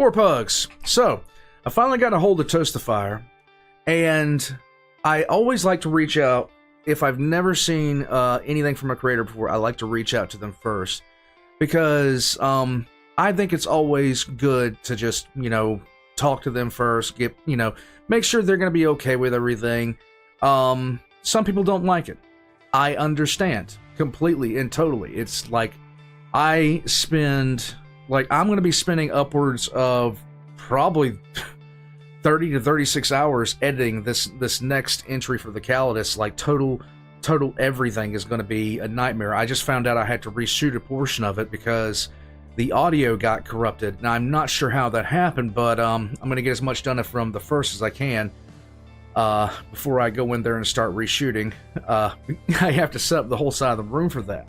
Warpugs. So, I finally got a hold of Toastifier, and I always like to reach out. If I've never seen anything from a creator before, I like to reach out to them first, because I think it's always good to just, talk to them first, make sure they're going to be okay with everything. Some people don't like it. I understand completely and totally. It's like I'm going to be spending upwards of probably 30 to 36 hours editing this next entry for the Calidus. Like total everything is going to be a nightmare. I just found out I had to reshoot a portion of it because the audio got corrupted. Now, I'm not sure how that happened, but I'm going to get as much done from the first as I can before I go in there and start reshooting. I have to set up the whole side of the room for that.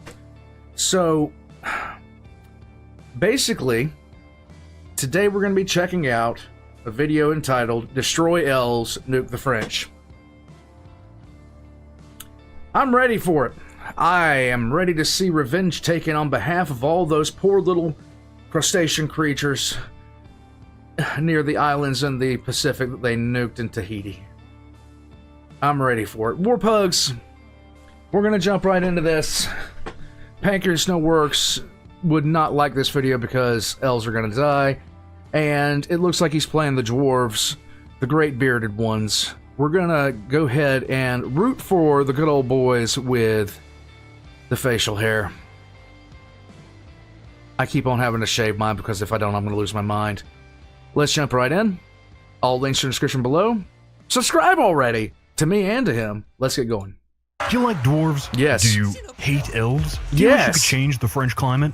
So, basically, today we're going to be checking out a video entitled Destroy Elves, Nuke the French. I'm ready for it. I am ready to see revenge taken on behalf of all those poor little crustacean creatures near the islands in the Pacific that they nuked in Tahiti. I'm ready for it. Warpugs, we're going to jump right into this. Pancreas No Works would not like this video because elves are going to die, and it looks like he's playing the dwarves, the great bearded ones. We're going to go ahead and root for the good old boys with the facial hair. I keep on having to shave mine because if I don't, I'm going to lose my mind. Let's jump right in. All links in the description below. Subscribe already to me and to him. Let's get going. Do you like dwarves? Yes. Do you hate elves? Do you wish you could change the French climate?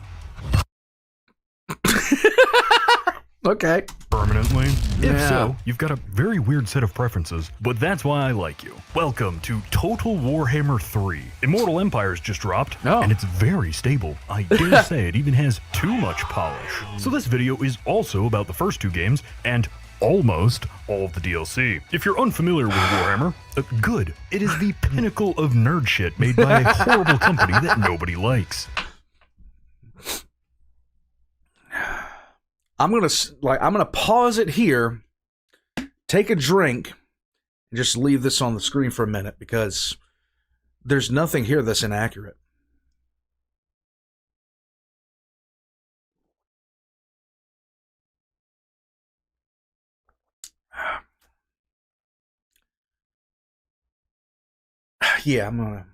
Okay. Permanently? Yeah. If so, you've got a very weird set of preferences, but that's why I like you. Welcome to Total Warhammer 3. Immortal Empire's just dropped, and it's very stable. I dare say it even has too much polish. So this video is also about the first two games, and almost all of the DLC. If you're unfamiliar with Warhammer, good. It is the pinnacle of nerd shit made by a horrible company that nobody likes. I'm gonna pause it here, take a drink, and just leave this on the screen for a minute because there's nothing here that's inaccurate. Yeah, I'm gonna.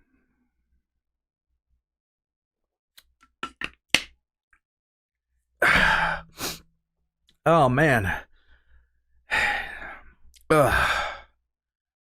Oh, man.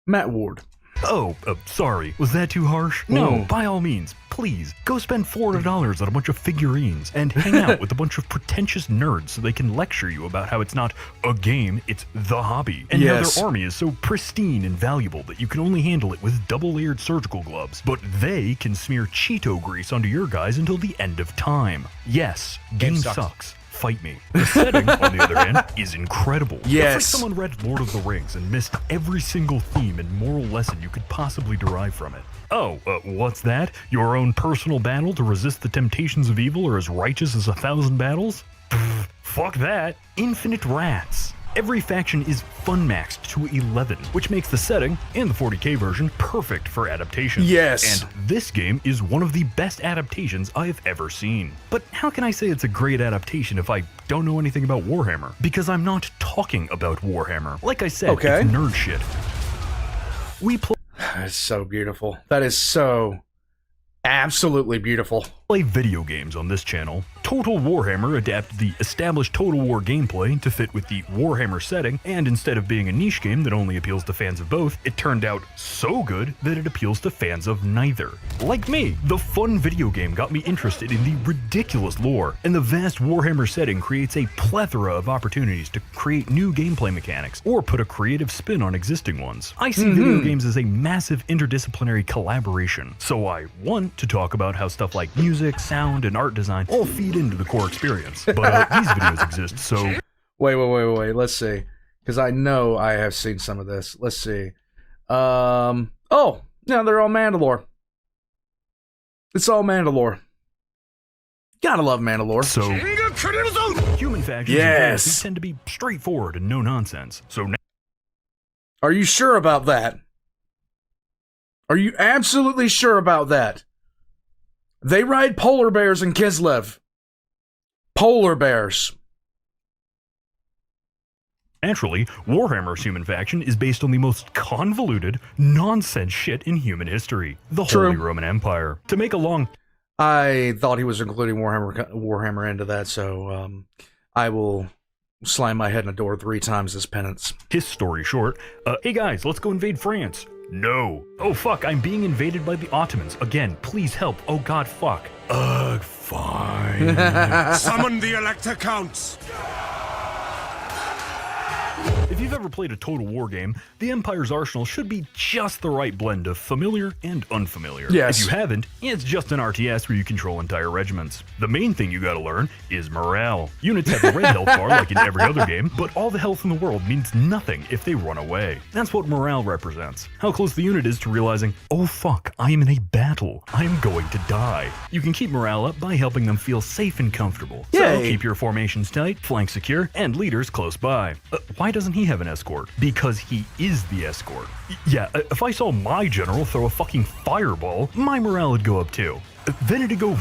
Matt Ward. Oh, sorry. Was that too harsh? No, by all means, please, go spend $400 on a bunch of figurines and hang out with a bunch of pretentious nerds so they can lecture you about how it's not a game, it's the hobby. And how their army is so pristine and valuable that you can only handle it with double-layered surgical gloves. But they can smear Cheeto grease onto your guys until the end of time. Yes, game sucks. Fight me. The setting, on the other hand, is incredible. Yes. It's like someone read Lord of the Rings and missed every single theme and moral lesson you could possibly derive from it. Oh, what's that? Your own personal battle to resist the temptations of evil are as righteous as 1,000 battles? Pfft, fuck that. Infinite rats. Every faction is fun-maxed to 11, which makes the setting, and the 40k version, perfect for adaptation. Yes. And this game is one of the best adaptations I have ever seen. But how can I say it's a great adaptation if I don't know anything about Warhammer? Because I'm not talking about Warhammer. Like I said, it's nerd shit. We play... That's so beautiful. That is so absolutely beautiful. Play video games on this channel. Total Warhammer adapted the established Total War gameplay to fit with the Warhammer setting, and instead of being a niche game that only appeals to fans of both, it turned out so good that it appeals to fans of neither. Like me, the fun video game got me interested in the ridiculous lore, and the vast Warhammer setting creates a plethora of opportunities to create new gameplay mechanics, or put a creative spin on existing ones. I see video games as a massive interdisciplinary collaboration, so I want to talk about how stuff like music, sound, and art design all feed into the core experience. But these videos exist, so... Wait. Let's see. Because I know I have seen some of this. Let's see. Oh, yeah, they're all Mandalore. It's all Mandalore. Gotta love Mandalore. So, Human factions Yes. and fantasy tend to be straightforward and no nonsense. So Are you sure about that? Are you absolutely sure about that? They ride polar bears in Kislev. Polar bears. naturally, Warhammer's human faction is based on the most convoluted, nonsense shit in human history, the True. Holy Roman Empire. To make a long I thought he was including Warhammer into that, so I will slam my head in a door 3 times as penance. his story short, hey guys, let's go invade France. No. Oh fuck, I'm being invaded by the Ottomans. Again, please help. Oh god, fuck. Ugh, fine. Summon the Elector Counts! If you've ever played a Total War game, the Empire's arsenal should be just the right blend of familiar and unfamiliar. Yes. If you haven't, it's just an RTS where you control entire regiments. The main thing you gotta learn is morale. Units have a red health bar like in every other game, but all the health in the world means nothing if they run away. That's what morale represents. How close the unit is to realizing, oh fuck, I am in a battle. I'm going to die. You can keep morale up by helping them feel safe and comfortable. So Yay. keep your formations tight, flanks secure, and leaders close by. Why doesn't he have an escort? Because he is the escort. If I saw my general throw a fucking fireball, my morale would go up too. Then it'd go.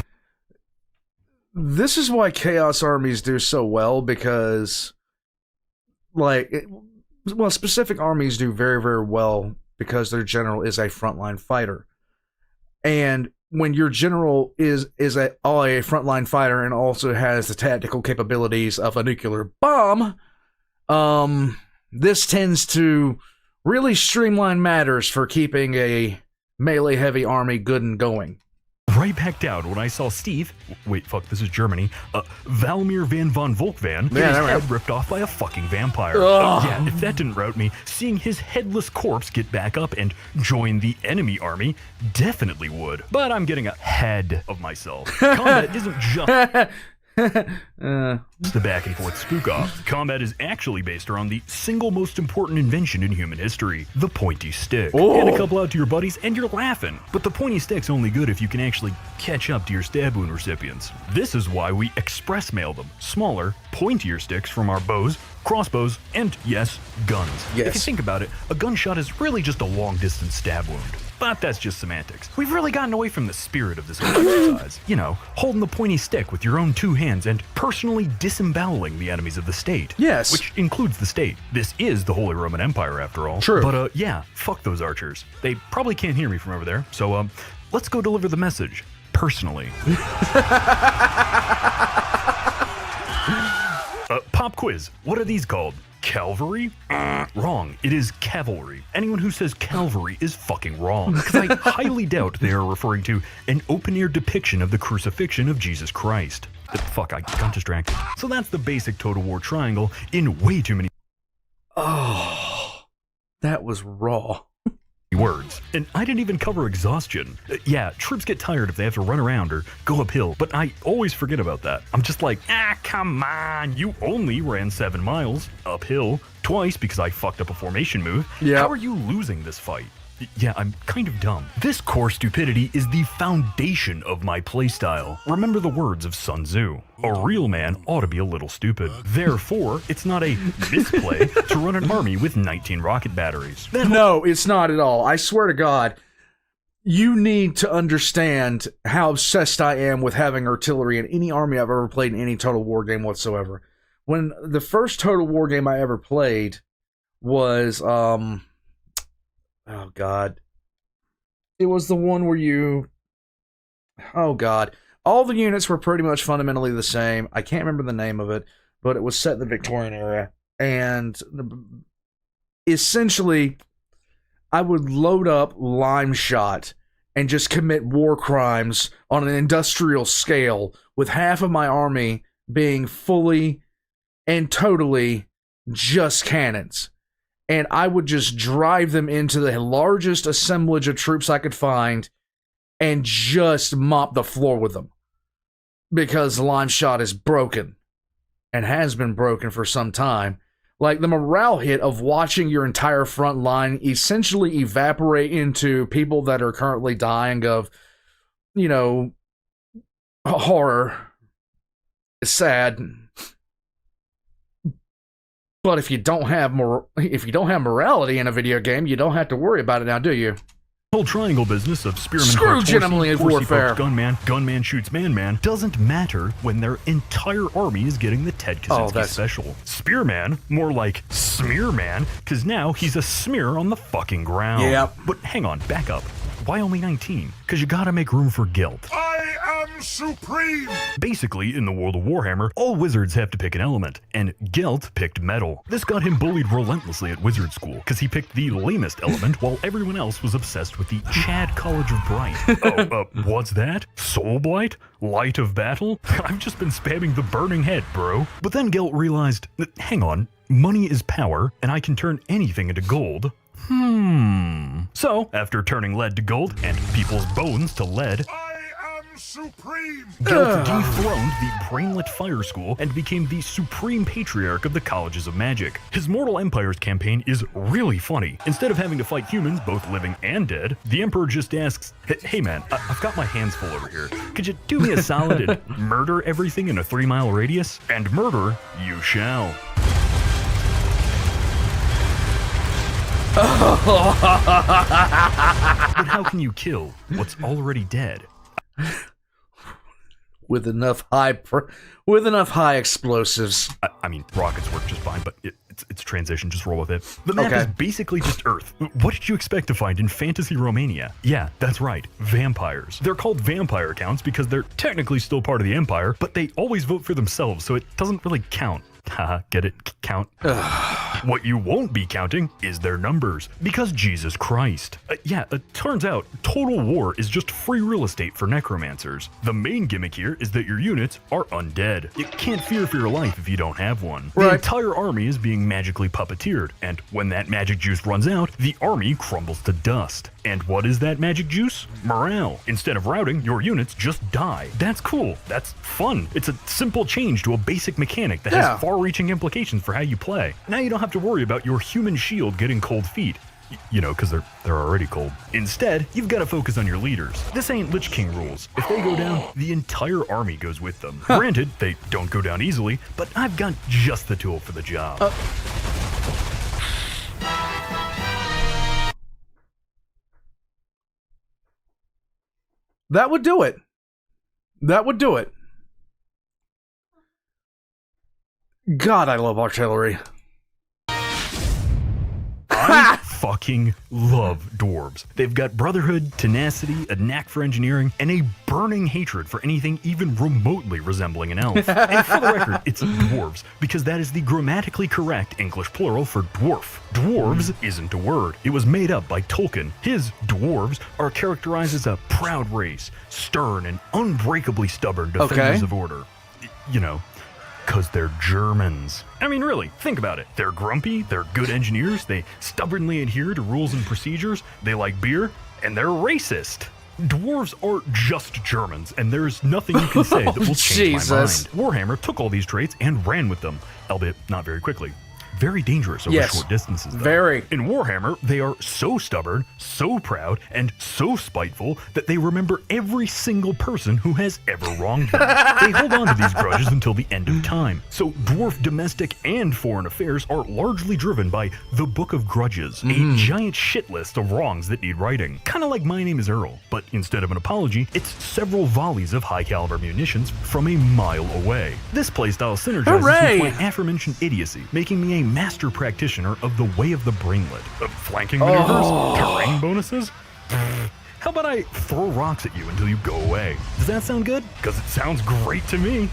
This is why Chaos armies do so well, because, specific armies do very, very well because their general is a frontline fighter. And when your general is a frontline fighter and also has the tactical capabilities of a nuclear bomb, this tends to really streamline matters for keeping a melee-heavy army good and going. Right back down when I saw Steve, wait, fuck, this is Germany, Valmir von Volkvan, get his there we head go. ripped off by a fucking vampire. Ugh. If that didn't rout me, seeing his headless corpse get back up and join the enemy army definitely would. But I'm getting ahead of myself. Combat isn't just the back and forth spook off. Combat is actually based around the single most important invention in human history, the pointy stick. Oh. Hand a couple out to your buddies and you're laughing. But the pointy stick's only good if you can actually catch up to your stab wound recipients. This is why we express mail them smaller, pointier sticks from our bows, crossbows, and yes, guns. Yes. If you think about it, a gunshot is really just a long distance stab wound. But that's just semantics. We've really gotten away from the spirit of this whole exercise. You know, holding the pointy stick with your own 2 hands and personally disemboweling the enemies of the state. Yes. Which includes the state. This is the Holy Roman Empire after all. True. But fuck those archers. They probably can't hear me from over there. So let's go deliver the message. Personally. Pop quiz. What are these called? Calvary? Wrong. It is cavalry. Anyone who says Calvary is fucking wrong. Because I highly doubt they are referring to an open-air depiction of the crucifixion of Jesus Christ. Fuck, I got distracted. So that's the basic Total War triangle in way too many Oh, that was raw. words. And I didn't even cover exhaustion. Troops get tired if they have to run around or go uphill, but I always forget about that. I'm just like, come on, you only ran 7 miles uphill twice because I fucked up a formation move. Yeah. How are you losing this fight? Yeah, I'm kind of dumb. This core stupidity is the foundation of my playstyle. Remember the words of Sun Tzu. A real man ought to be a little stupid. Therefore, it's not a misplay to run an army with 19 rocket batteries. No, it's not at all. I swear to God, you need to understand how obsessed I am with having artillery in any army I've ever played in any Total War game whatsoever. When the first Total War game I ever played was, oh God. It was the one where oh God. All the units were pretty much fundamentally the same. I can't remember the name of it, but it was set in the Victorian era. And essentially, I would load up Lime Shot and just commit war crimes on an industrial scale, with half of my army being fully and totally just cannons. And I would just drive them into the largest assemblage of troops I could find and just mop the floor with them. Because Lime Shot is broken and has been broken for some time. Like, the morale hit of watching your entire front line essentially evaporate into people that are currently dying of, horror, It's sad. But if you don't have morality in a video game, you don't have to worry about it now, do you? Whole triangle business of spearman Screw fights gentlemanly horsey, horsey warfare. fights gunman, gunman shoots man doesn't matter when their entire army is getting the Ted Kaczynski special. Spearman, more like Smearman, because now he's a smear on the fucking ground. Yep. But hang on, back up. Why only 19? Because you gotta make room for guilt. I am supreme! Basically, in the world of Warhammer, all wizards have to pick an element, and Gelt picked metal. This got him bullied relentlessly at wizard school, because he picked the lamest element while everyone else was obsessed with the Chad College of Bright. What's that? Soul Blight? Light of Battle? I've just been spamming the burning head, bro. But then Gelt realized, hang on, money is power, and I can turn anything into gold. So, after turning lead to gold and people's bones to lead, I am supreme! Gelt dethroned the Brainlet Fire School and became the supreme patriarch of the Colleges of Magic. His Mortal Empires campaign is really funny. Instead of having to fight humans, both living and dead, the Emperor just asks, hey man, I've got my hands full over here. Could you do me a solid and murder everything in a 3-mile radius? And murder you shall. But how can you kill what's already dead? With enough high explosives. I mean, rockets work just fine, but it's transition. Just roll with it. The map is basically just Earth. What did you expect to find in Fantasy Romania? Yeah, that's right. Vampires. They're called vampire counts because they're technically still part of the Empire, but they always vote for themselves, so it doesn't really count. Haha, get it? Count. What you won't be counting is their numbers, because Jesus Christ. Turns out Total War is just free real estate for necromancers. The main gimmick here is that your units are undead. You can't fear for your life if you don't have one. The entire army is being magically puppeteered, and when that magic juice runs out, the army crumbles to dust. And what is that magic juice? Morale. Instead of routing, your units just die. That's cool. That's fun. It's a simple change to a basic mechanic that has far-reaching implications for how you play. Now you don't have to worry about your human shield getting cold feet. You know, because they're already cold. Instead, you've got to focus on your leaders. This ain't Lich King rules. If they go down, the entire army goes with them. Granted, they don't go down easily, but I've got just the tool for the job. That would do it. That would do it. God, I love artillery. I fucking love dwarves. They've got brotherhood, tenacity, a knack for engineering, and a burning hatred for anything even remotely resembling an elf. And for the record, it's dwarves, because that is the grammatically correct English plural for dwarf. Dwarves isn't a word. It was made up by Tolkien. His dwarves are characterized as a proud race, stern and unbreakably stubborn defenders of order. You know, because they're Germans. I mean, really, think about it. They're grumpy, they're good engineers, they stubbornly adhere to rules and procedures, they like beer, and they're racist. Dwarves are just Germans, and there's nothing you can say that will change my mind. Warhammer took all these traits and ran with them, albeit not very quickly. Very dangerous over short distances, though. Very. In Warhammer, they are so stubborn, so proud, and so spiteful that they remember every single person who has ever wronged them. They hold on to these grudges until the end of time. So dwarf domestic and foreign affairs are largely driven by the Book of Grudges, a giant shit list of wrongs that need righting. Kind of like My Name is Earl, but instead of an apology, it's several volleys of high-caliber munitions from a mile away. This playstyle synergizes with my aforementioned idiocy, making me a master practitioner of the Way of the Brainlet. Flanking maneuvers, terrain bonuses. How about I throw rocks at you until you go away? Does that sound good? Because it sounds great to me.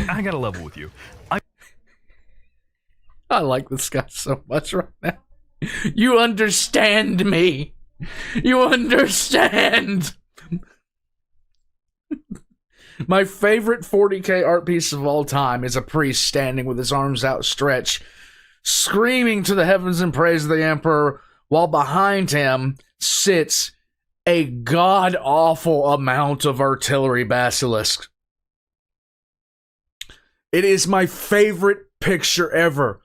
I gotta level with you. I like this guy so much right now. You understand me. You understand. My favorite 40k art piece of all time is a priest standing with his arms outstretched, screaming to the heavens in praise of the Emperor, while behind him sits a god-awful amount of artillery basilisks. It is my favorite picture ever.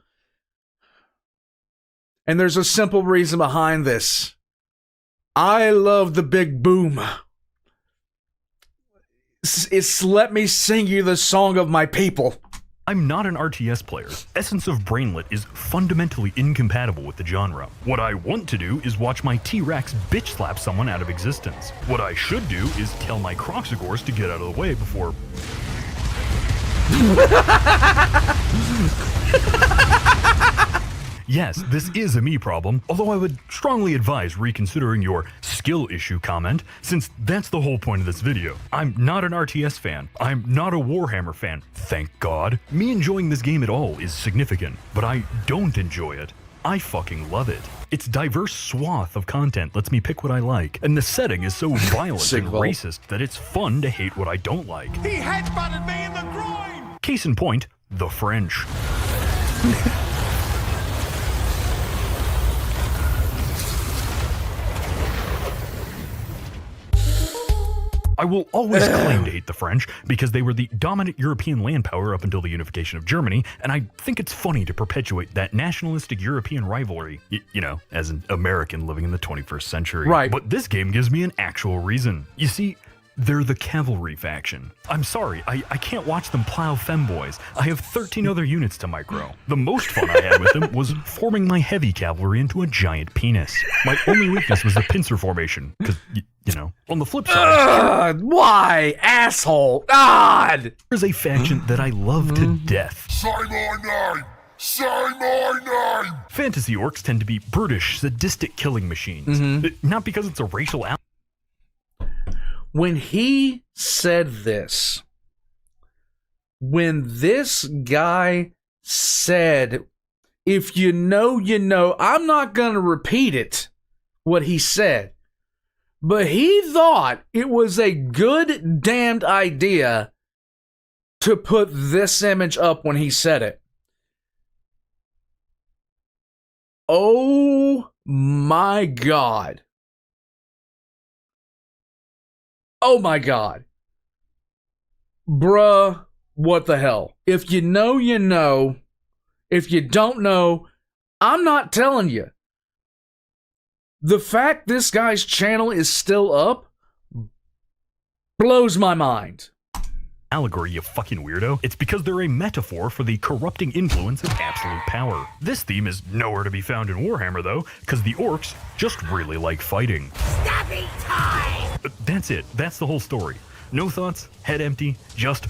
And there's a simple reason behind this. I love the big boom. It's let me sing you the song of my people. I'm not an RTS player. Essence of Brainlet is fundamentally incompatible with the genre. What I want to do is watch my T-Rex bitch slap someone out of existence. What I should do is tell my Croxagores to get out of the way before... Yes, this is a me problem, although I would strongly advise reconsidering your skill issue comment, since that's the whole point of this video. I'm not an RTS fan. I'm not a Warhammer fan, thank God. Me enjoying this game at all is significant, but I don't enjoy it. I fucking love it. Its diverse swath of content lets me pick what I like, and the setting is so violent and Sigval. racist that it's fun to hate what I don't like. He headbutted me in the groin! Case in point, the French. I will always claim to hate the French because they were the dominant European land power up until the unification of Germany, and I think it's funny to perpetuate that nationalistic European rivalry, you know, as an American living in the 21st century. Right. But this game gives me an actual reason. You see, they're the cavalry faction. I'm sorry, I can't watch them plow femboys. I have 13 other units to micro. The most fun I had with them was forming my heavy cavalry into a giant penis. My only weakness was the pincer formation, because, you know, on the flip side, Why, asshole? God! there's a faction that I love to death. Say my name! Say my name! Fantasy orcs tend to be brutish, sadistic killing machines. Not because it's a racial When he said this, when this guy said, if you know, you know, I'm not going to repeat it, what he said, but he thought it was a good damned idea to put this image up when he said it. Oh my God. Oh my God. Bruh, what the hell? If you know, you know. If you don't know, I'm not telling you. The fact this guy's channel is still up blows my mind. allegory, you fucking weirdo. It's because they're a metaphor for the corrupting influence of absolute power. This theme is nowhere to be found in Warhammer, though, because the orcs just really like fighting. Snappy time! That's it. That's the whole story. No thoughts, head empty, just...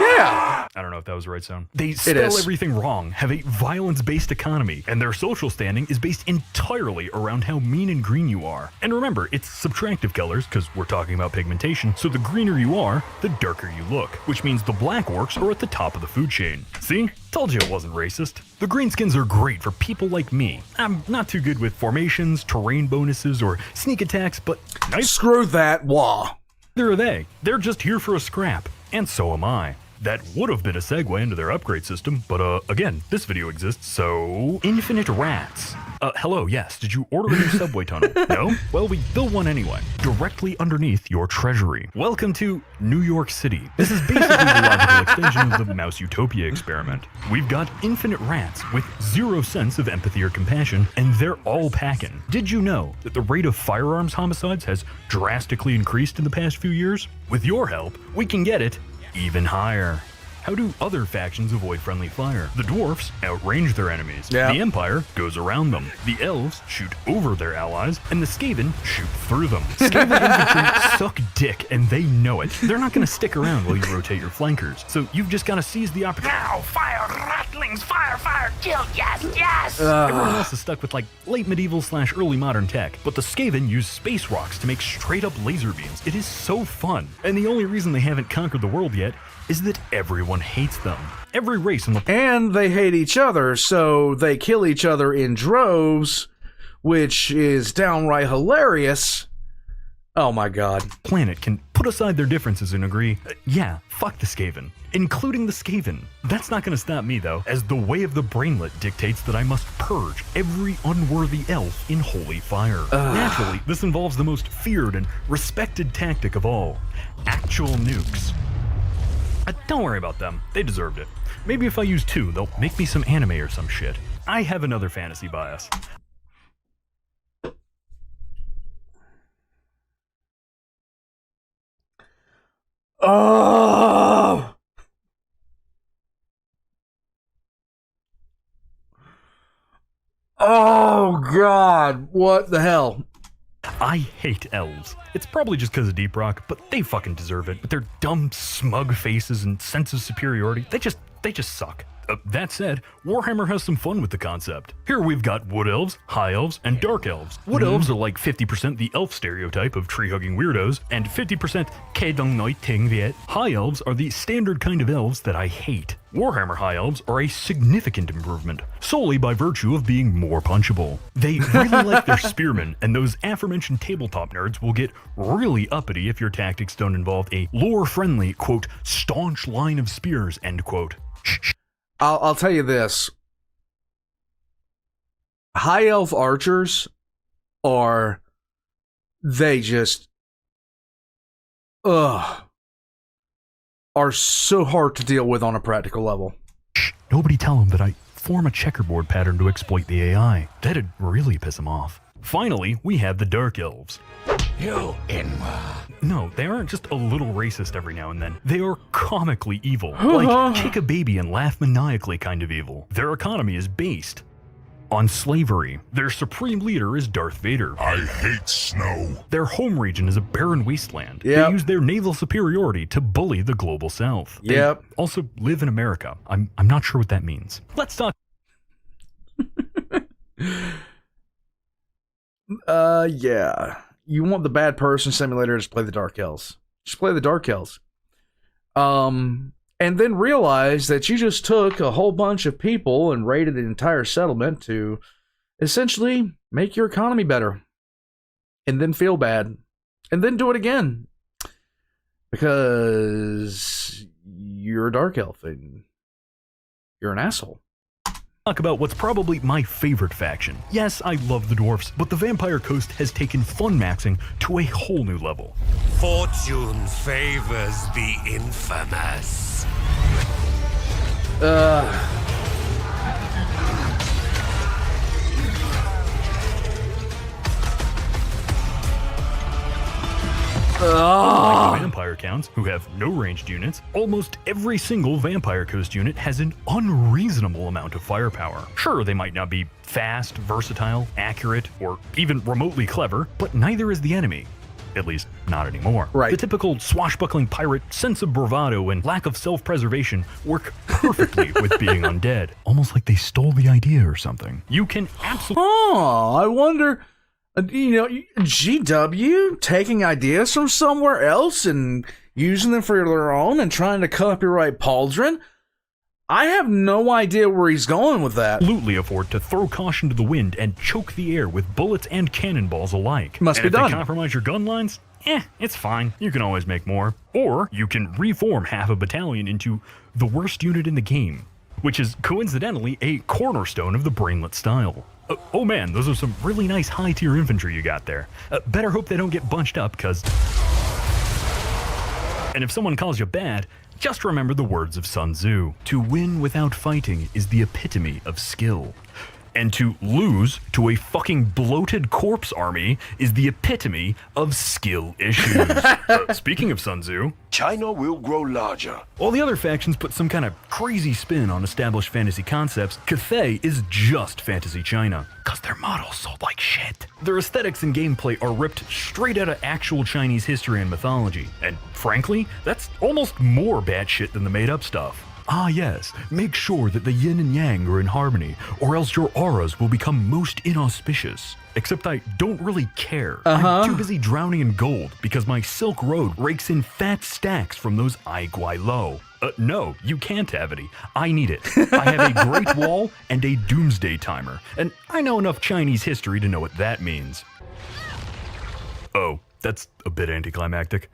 Yeah. I don't know if that was the right sound. They spell everything wrong, have a violence-based economy, and their social standing is based entirely around how mean and green you are. And remember, it's subtractive colors, because we're talking about pigmentation, so the greener you are, the darker you look, which means the black orcs are at the top of the food chain. See? Told you it wasn't racist. The greenskins are great for people like me. I'm not too good with formations, terrain bonuses, or sneak attacks, but nice. Screw that. Wah. Neither are they. They're just here for a scrap. And so am I. That would have been a segue into their upgrade system, but again, this video exists, so... Infinite Rats. Hello, yes, did you order a new subway tunnel? No? Well, we built one anyway, directly underneath your treasury. Welcome to New York City. This is basically the logical extension of the Mouse Utopia experiment. We've got infinite rats with zero sense of empathy or compassion, and they're all packing. Did you know that the rate of firearms homicides has drastically increased in the past few years? With your help, we can get it even higher. How do other factions avoid friendly fire? The dwarfs outrange their enemies. Yeah. The Empire goes around them. The elves shoot over their allies, and the Skaven shoot through them. Skaven infantry suck dick, and they know it. They're not going to stick around while you rotate your flankers, so you've just got to seize the opportunity. Now, fire, ratlings, fire, kill, yes, yes! Everyone else is stuck with like late medieval / early modern tech, but the Skaven use space rocks to make straight up laser beams. It is so fun, and the only reason they haven't conquered the world yet is that everyone hates them. Every race on the And they hate each other, so they kill each other in droves, which is downright hilarious. Oh my god. planet can put aside their differences and agree, yeah, fuck the Skaven, including the Skaven. That's not going to stop me, though, as the way of the Brainlet dictates that I must purge every unworthy elf in holy fire. Naturally, this involves the most feared and respected tactic of all, actual nukes. Don't worry about them. They deserved it. Maybe if I use 2, they'll make me some anime or some shit. I have another fantasy bias. Oh! Oh, God. What the hell? I hate elves. It's probably just because of Deep Rock, but they fucking deserve it. With their dumb, smug faces and sense of superiority, they just suck. That said, Warhammer has some fun with the concept. Here we've got Wood Elves, High Elves, and Dark Elves. Wood Elves are like 50% the elf stereotype of tree-hugging weirdos, and 50% Kedong Noi Ting Viet. High Elves are the standard kind of elves that I hate. Warhammer High Elves are a significant improvement, solely by virtue of being more punchable. They really like their spearmen, and those aforementioned tabletop nerds will get really uppity if your tactics don't involve a lore-friendly, quote, staunch line of spears, end quote. I'll tell you this. High elf archers are so hard to deal with on a practical level. Shh, nobody tell him that I form a checkerboard pattern to exploit the AI. That'd really piss him off. Finally, we have the Dark Elves. You No, they aren't just a little racist every now and then. They are comically evil. Like, kick a baby and laugh maniacally kind of evil. Their economy is based on slavery. Their supreme leader is Darth Vader. I hate snow. Their home region is a barren wasteland. Yep. They use their naval superiority to bully the global south. Yep. They also live in America. I'm not sure what that means. Let's talk. Yeah. You want the bad person simulator, just play the Dark Elves. Just play the Dark Elves. And then realize that you just took a whole bunch of people and raided the entire settlement to essentially make your economy better. And then feel bad. And then do it again. Because you're a Dark Elf and you're an asshole. Talk about what's probably my favorite faction. Yes, I love the dwarfs, but the Vampire Coast has taken fun maxing to a whole new level. Fortune favors the infamous. Like the vampire counts, who have no ranged units, almost every single Vampire Coast unit has an unreasonable amount of firepower. Sure, they might not be fast, versatile, accurate, or even remotely clever, but neither is the enemy. At least, not anymore. Right. The typical swashbuckling pirate sense of bravado and lack of self-preservation work perfectly with being undead. Almost like they stole the idea or something. You can absolutely... Oh, I wonder... GW taking ideas from somewhere else and using them for their own and trying to copyright Pauldron? I have no idea where he's going with that. Absolutely afford to throw caution to the wind and choke the air with bullets and cannonballs alike. Must and be if done. they compromise your gun lines, it's fine. You can always make more. Or you can reform half a battalion into the worst unit in the game, which is coincidentally a cornerstone of the Brainlet style. Oh man, those are some really nice high-tier infantry you got there. Better hope they don't get bunched up, cause... And if someone calls you bad, just remember the words of Sun Tzu. To win without fighting is the epitome of skill. And to lose to a fucking bloated corpse army is the epitome of skill issues. Speaking of Sun Tzu, China will grow larger. all the other factions put some kind of crazy spin on established fantasy concepts. Cathay is just fantasy China, cause their models sold like shit. Their aesthetics and gameplay are ripped straight out of actual Chinese history and mythology. And frankly, that's almost more batshit than the made-up stuff. Ah yes, make sure that the yin and yang are in harmony, or else your auras will become most inauspicious. Except I don't really care. I'm too busy drowning in gold because my Silk Road rakes in fat stacks from those Ai Guai Lo. No, you can't have any. I need it. I have a Great Wall and a Doomsday Timer, and I know enough Chinese history to know what that means. Oh, that's a bit anticlimactic.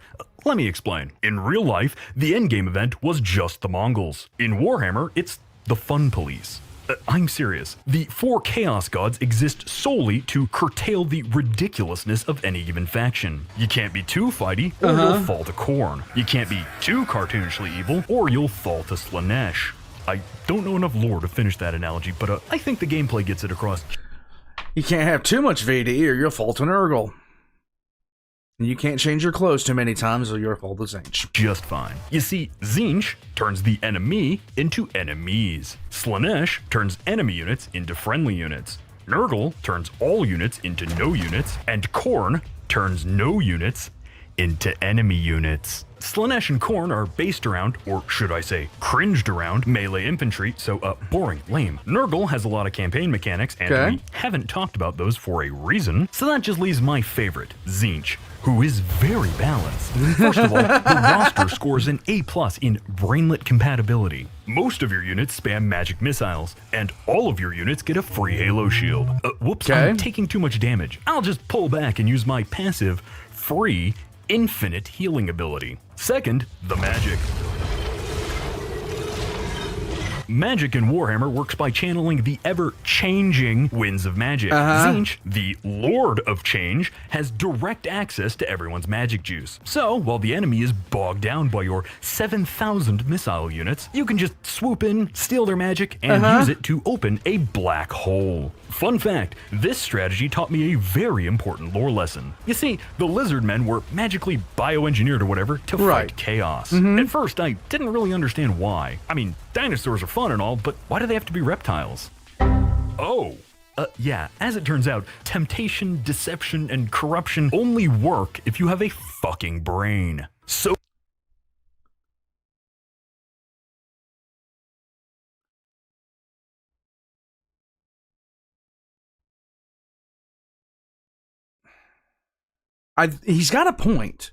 Let me explain. In real life, the endgame event was just the Mongols. In Warhammer, it's the Fun Police. I'm serious. The 4 Chaos Gods exist solely to curtail the ridiculousness of any given faction. You can't be too fighty, or you'll fall to Khorne. You can't be too cartoonishly evil, or you'll fall to Slaanesh. I don't know enough lore to finish that analogy, but I think the gameplay gets it across. You can't have too much VD or you'll fall to an Urgle. You can't change your clothes too many times or you're called a Zinch. just fine. You see, Zinch turns the enemy into enemies. Slaanesh turns enemy units into friendly units. Nurgle turns all units into no units. And Khorne turns no units into enemy units. Slaanesh and Khorne are based around, or should I say, cringed around, melee infantry, so boring, lame. Nurgle has a lot of campaign mechanics, and Okay. we haven't talked about those for a reason, so that just leaves my favorite, Zinch, who is very balanced. First of all, the roster scores an A+ in brainlet compatibility. Most of your units spam magic missiles, and all of your units get a free Halo shield. Whoops, Okay. I'm taking too much damage. I'll just pull back and use my passive, free, infinite healing ability. Second, the magic. Magic in Warhammer works by channeling the ever-changing winds of magic. Zinch, the Lord of Change, has direct access to everyone's magic juice. So, while the enemy is bogged down by your 7,000 missile units, you can just swoop in, steal their magic, and use it to open a black hole. Fun fact, this strategy taught me a very important lore lesson. You see, the lizard men were magically bioengineered or whatever to Right. fight chaos. At first, I didn't really understand why. I mean, dinosaurs are fun and all, but why do they have to be reptiles? Oh. Yeah, as it turns out, temptation, deception, and corruption only work if you have a fucking brain. So He's got a point.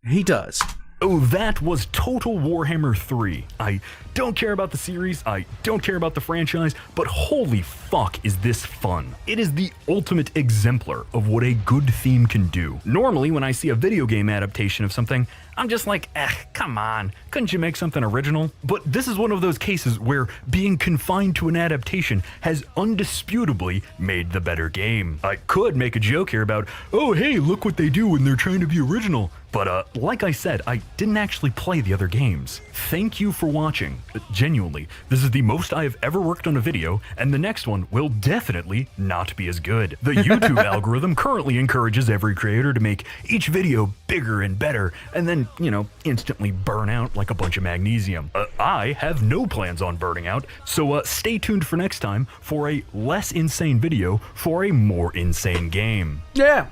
He does. Oh, that was Total Warhammer 3. I don't care about the series, I don't care about the franchise, but holy fuck is this fun. It is the ultimate exemplar of what a good theme can do. Normally, when I see a video game adaptation of something, I'm just like, come on, couldn't you make something original? But this is one of those cases where being confined to an adaptation has undisputably made the better game. I could make a joke here about, oh hey, look what they do when they're trying to be original. But like I said, I didn't actually play the other games. Thank you for watching. Genuinely, this is the most I have ever worked on a video, and the next one will definitely not be as good. The YouTube algorithm currently encourages every creator to make each video bigger and better, and then, you know, instantly burn out like a bunch of magnesium. I have no plans on burning out, so stay tuned for next time for a less insane video for a more insane game. Yeah.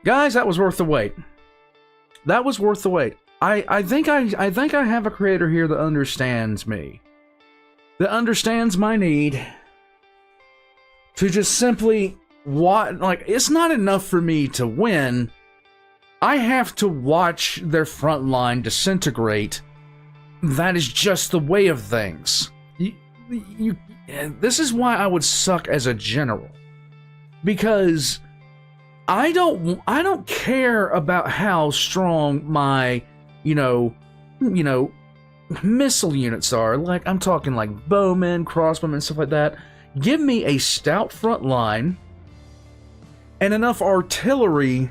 Guys, that was worth the wait. That was worth the wait. I think I have a creator here that understands me. That understands my need to just simply watch. Like, it's not enough for me to win. I have to watch their front line disintegrate. That is just the way of things. This is why I would suck as a general. Because I don't care about how strong my, missile units are. Like, I'm talking like bowmen, crossbowmen, stuff like that. Give me a stout front line and enough artillery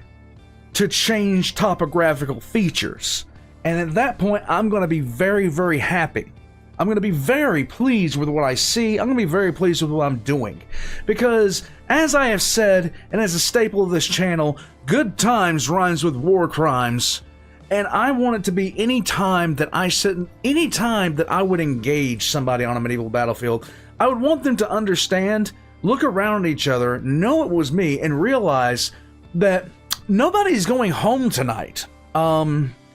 to change topographical features. And at that point, I'm going to be very, very happy. I'm going to be very pleased with what I see. I'm going to be very pleased with what I'm doing. Because, as I have said, and as a staple of this channel, good times rhymes with war crimes. And I want it to be any time that I would engage somebody on a medieval battlefield, I would want them to understand, look around at each other, know it was me, and realize that nobody's going home tonight.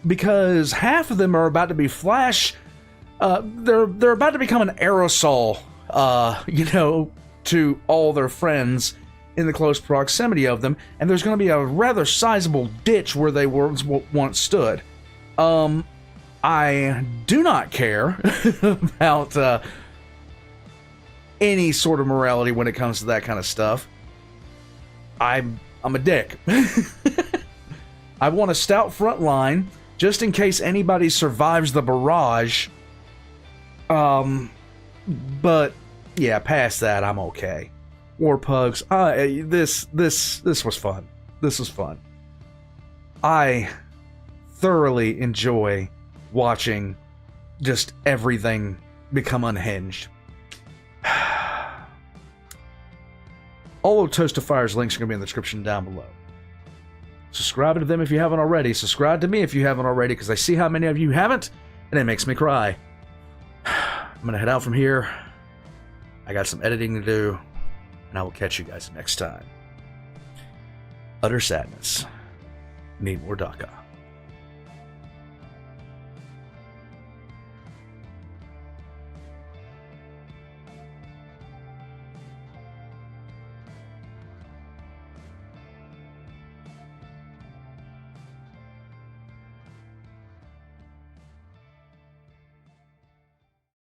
Because half of them are about to be they're about to become an aerosol, to all their friends in the close proximity of them, and there's going to be a rather sizable ditch where they once stood. I do not care about any sort of morality when it comes to that kind of stuff. I'm a dick. I want a stout front line, just in case anybody survives the barrage. But yeah, past that, I'm okay. Warpugs, this was fun. This was fun. I thoroughly enjoy watching just everything become unhinged. All of Toast to Fire's links are going to be in the description down below. Subscribe to them if you haven't already. Subscribe to me if you haven't already, because I see how many of you haven't, and it makes me cry. I'm going to head out from here. I got some editing to do, and I will catch you guys next time. Utter sadness. Need more DACA.